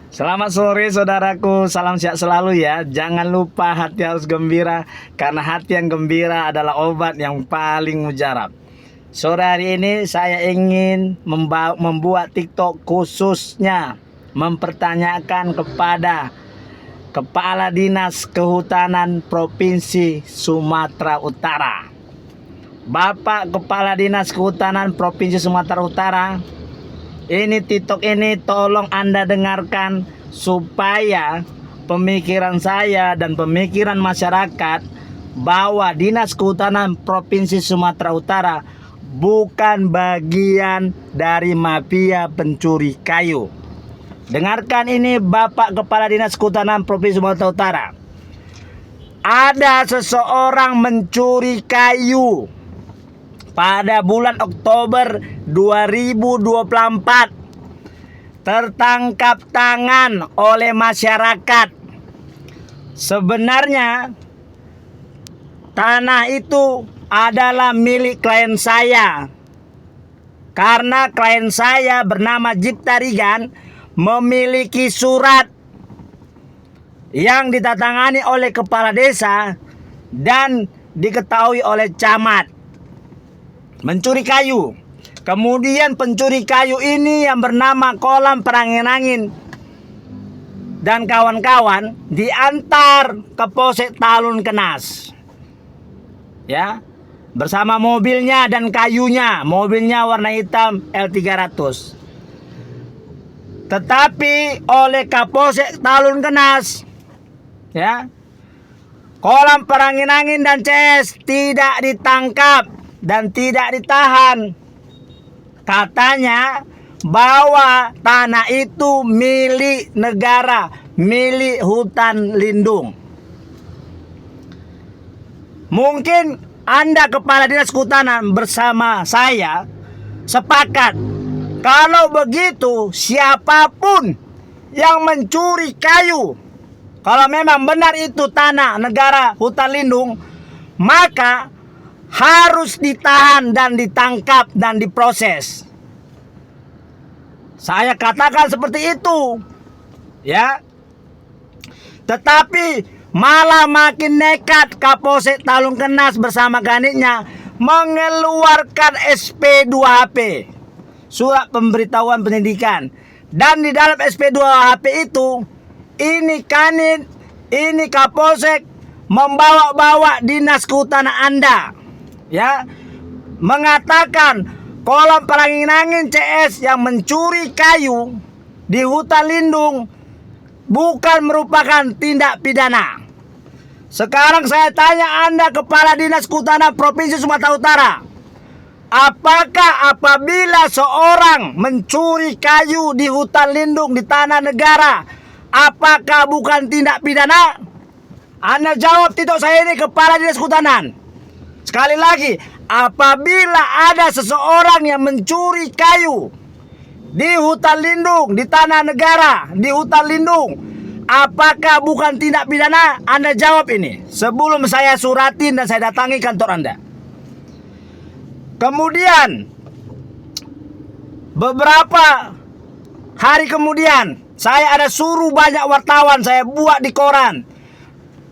Selamat sore saudaraku, salam sehat selalu ya. Jangan lupa hati harus gembira, karena hati yang gembira adalah obat yang paling mujarab. Sore hari ini saya ingin membuat TikTok khususnya mempertanyakan kepada Kepala Dinas Kehutanan Provinsi Sumatera Utara. Bapak Kepala Dinas Kehutanan Provinsi Sumatera Utara, ini TikTok ini tolong Anda dengarkan supaya pemikiran saya dan pemikiran masyarakat bahwa Dinas Kehutanan Provinsi Sumatera Utara bukan bagian dari mafia pencuri kayu. Dengarkan ini Bapak Kepala Dinas Kehutanan Provinsi Sumatera Utara. Ada seseorang mencuri kayu pada bulan Oktober 2024, tertangkap tangan oleh masyarakat. Sebenarnya tanah itu adalah milik klien saya, karena klien saya bernama Jipta Rigan memiliki surat yang ditandatangani oleh kepala desa dan diketahui oleh camat mencuri kayu. Kemudian pencuri kayu ini yang bernama Kolam Perangin-Angin dan kawan-kawan diantar ke Polsek Talun Kenas, ya, bersama mobilnya dan kayunya. Mobilnya warna hitam L300. Tetapi oleh Kapolsek Talun Kenas, ya, Kolam Perangin-Angin dan CS tidak ditangkap dan tidak ditahan. Katanya bahwa tanah itu milik negara, milik hutan lindung. Mungkin Anda Kepala Dinas Kehutanan bersama saya sepakat, kalau begitu siapapun yang mencuri kayu, kalau memang benar itu tanah negara hutan lindung, maka harus ditahan dan ditangkap dan diproses. Saya katakan seperti itu, ya. Tetapi malah makin nekat Kapolsek Talun Kenas bersama kanitnya mengeluarkan SP2HP, surat pemberitahuan penyidikan. Dan di dalam SP2HP itu, ini kanit, ini Kapolsek membawa-bawa dinas kehutanan Anda, ya, mengatakan Kolam Perangin-Angin CS yang mencuri kayu di hutan lindung bukan merupakan tindak pidana. Sekarang saya tanya Anda Kepala Dinas Kehutanan Provinsi Sumatera Utara, apakah apabila seorang mencuri kayu di hutan lindung di tanah negara, apakah bukan tindak pidana? Anda jawab TikTok saya ini Kepala Dinas Kehutanan. Sekali lagi, apabila ada seseorang yang mencuri kayu di hutan lindung, di tanah negara, di hutan lindung, apakah bukan tindak pidana? Anda jawab ini sebelum saya suratin dan saya datangi kantor Anda. Kemudian beberapa hari kemudian saya ada suruh banyak wartawan, saya buat di koran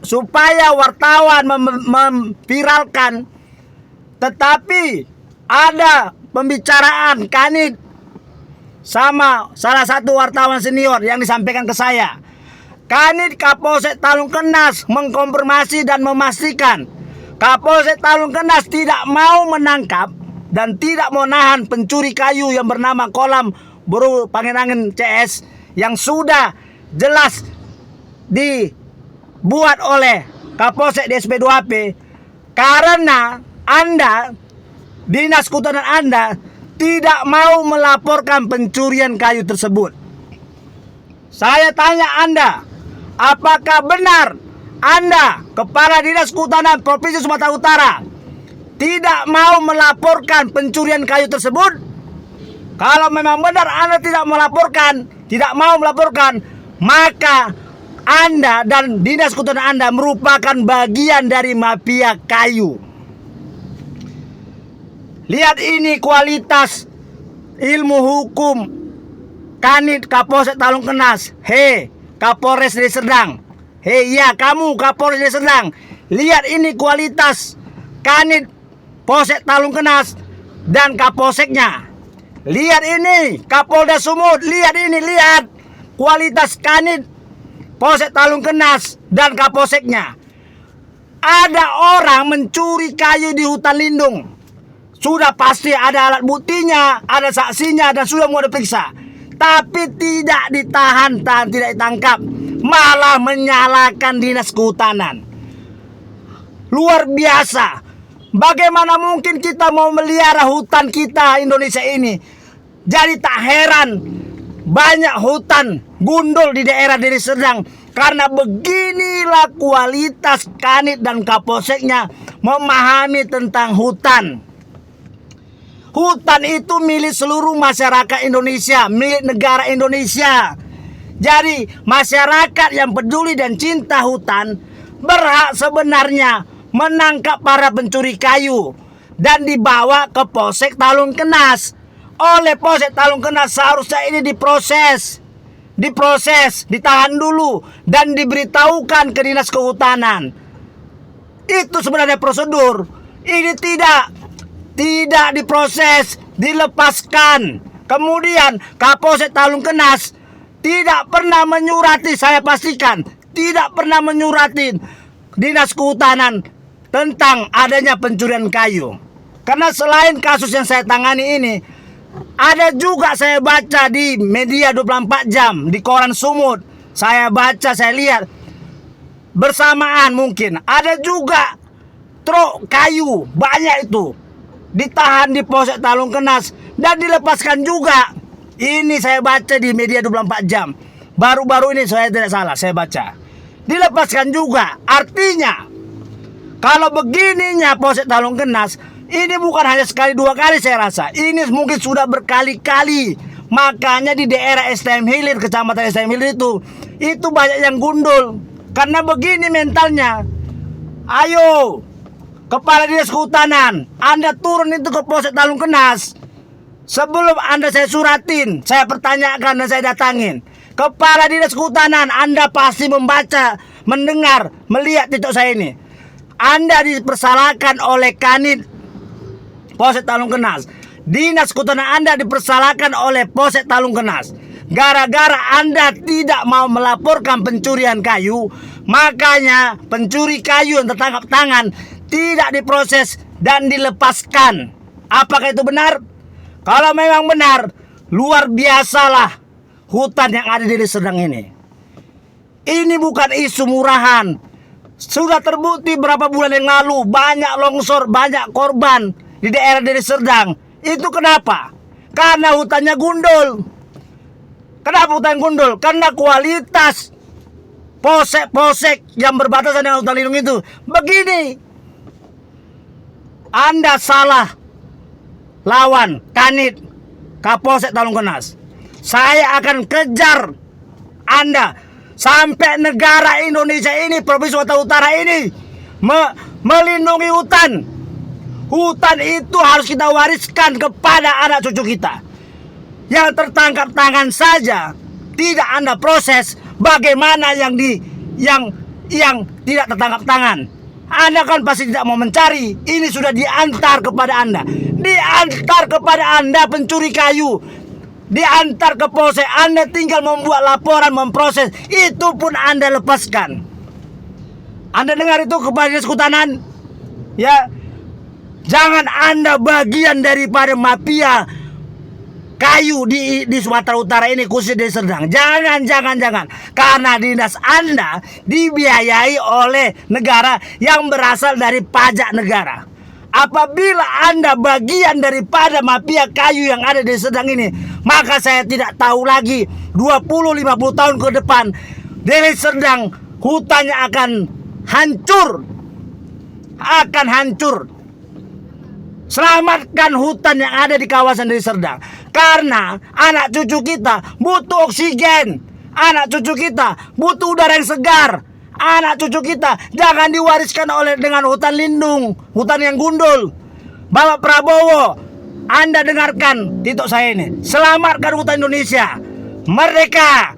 supaya wartawan memviralkan. Tetapi ada pembicaraan kanit sama salah satu wartawan senior yang disampaikan ke saya. Kanit Kapolsek Talun Kenas mengkonfirmasi dan memastikan Kapolsek Talun Kenas tidak mau menangkap dan tidak mau nahan pencuri kayu yang bernama Kolam Perangin-Angin CS yang sudah jelas dibuat oleh Kapolsek di SP2HP, karena Anda, Dinas Kehutanan Anda, tidak mau melaporkan pencurian kayu tersebut. Saya tanya Anda, apakah benar Anda Kepala Dinas Kehutanan Provinsi Sumatera Utara tidak mau melaporkan pencurian kayu tersebut? Kalau memang benar Anda tidak mau melaporkan, maka Anda dan Dinas Kehutanan Anda merupakan bagian dari mafia kayu. Lihat ini kualitas ilmu hukum Kanit Kapolsek Talungkenas. Hei, Kapolres Deli Serdang. Hei, ya kamu Kapolres Deli Serdang. Lihat ini kualitas Kanit Polsek Talungkenas dan Kapolseknya. Lihat ini Kapolda Sumut. Lihat ini, lihat kualitas Kanit Polsek Talungkenas dan Kapolseknya. Ada orang mencuri kayu di hutan lindung. Sudah pasti ada alat buktinya, ada saksinya, dan sudah mau diperiksa. Tapi tidak ditahan, tidak ditangkap. Malah menyalahkan dinas kehutanan. Luar biasa. Bagaimana mungkin kita mau melihara hutan kita Indonesia ini? Jadi tak heran banyak hutan gundul di daerah Deli Serdang. Karena beginilah kualitas Kanit dan Kapolseknya memahami tentang hutan. Hutan itu milik seluruh masyarakat Indonesia, milik negara Indonesia. Jadi masyarakat yang peduli dan cinta hutan berhak sebenarnya menangkap para pencuri kayu dan dibawa ke Polsek Talungkenas. Oleh Polsek Talungkenas seharusnya ini diproses, ditahan dulu dan diberitahukan ke dinas kehutanan. Itu sebenarnya prosedur. Ini tidak diproses, dilepaskan. Kemudian Kapolsek Talungkenas tidak pernah menyurati, saya pastikan tidak pernah menyurati dinas kehutanan tentang adanya pencurian kayu. Karena selain kasus yang saya tangani ini, ada juga saya baca di media 24 jam, di koran Sumut. Saya baca, saya lihat. Bersamaan mungkin ada juga truk kayu, banyak itu. Ditahan di Polsek Talungkenas dan dilepaskan juga. Ini saya baca di media 24 jam. Baru-baru ini saya tidak salah, saya baca. Dilepaskan juga. Artinya, kalau begininya Polsek Talungkenas, ini bukan hanya sekali dua kali saya rasa. Ini mungkin sudah berkali-kali. Makanya di daerah STM Hilir, kecamatan STM Hilir itu banyak yang gundul. Karena begini mentalnya. Ayo, Kepala Dinas Kehutanan, Anda turun itu ke Polsek Talungkenas. Sebelum Anda saya suratin, saya pertanyakan dan saya datangin. Kepala Dinas Kehutanan, Anda pasti membaca, mendengar, melihat titik saya ini. Anda dipersalahkan oleh Kanit Polsek Talungkenas. Dinas Kehutanan Anda dipersalahkan oleh Polsek Talungkenas. Gara-gara Anda tidak mau melaporkan pencurian kayu, makanya pencuri kayu yang tertangkap tangan tidak diproses dan dilepaskan. Apakah itu benar? Kalau memang benar, luar biasalah hutan yang ada di Deli Serdang ini. Ini bukan isu murahan. Sudah terbukti berapa bulan yang lalu banyak longsor, banyak korban di daerah Deli Serdang. Itu kenapa? Karena hutannya gundul. Kenapa hutan gundul? Karena kualitas polsek-polsek yang berbatasan dengan hutan lindung itu begini. Anda salah lawan Kanit Kapolsek Talungkenas. Saya akan kejar Anda sampai negara Indonesia ini, Provinsi Sumatera Utara ini melindungi hutan. Hutan itu harus kita wariskan kepada anak cucu kita. Yang tertangkap tangan saja tidak Anda proses, bagaimana yang tidak tertangkap tangan? Anda kan pasti tidak mau mencari. Ini sudah diantar kepada Anda. Diantar kepada Anda pencuri kayu. Diantar ke Polsek. Anda tinggal membuat laporan, memproses. Itu pun Anda lepaskan. Anda dengar itu kepada Dinas Kehutanan? Ya. Jangan Anda bagian daripada mafia kayu di Sumatera Utara ini, khususnya di Serdang. Jangan. Karena dinas Anda dibiayai oleh negara yang berasal dari pajak negara. Apabila Anda bagian daripada mafia kayu yang ada di Serdang ini, maka saya tidak tahu lagi 20-50 tahun ke depan Deli Serdang hutannya akan hancur. Selamatkan hutan yang ada di kawasan Deli Serdang. Karena anak cucu kita butuh oksigen. Anak cucu kita butuh udara yang segar. Anak cucu kita jangan diwariskan dengan hutan lindung, hutan yang gundul. Bapak Prabowo, Anda dengarkan titik saya ini. Selamatkan hutan Indonesia. Merdeka!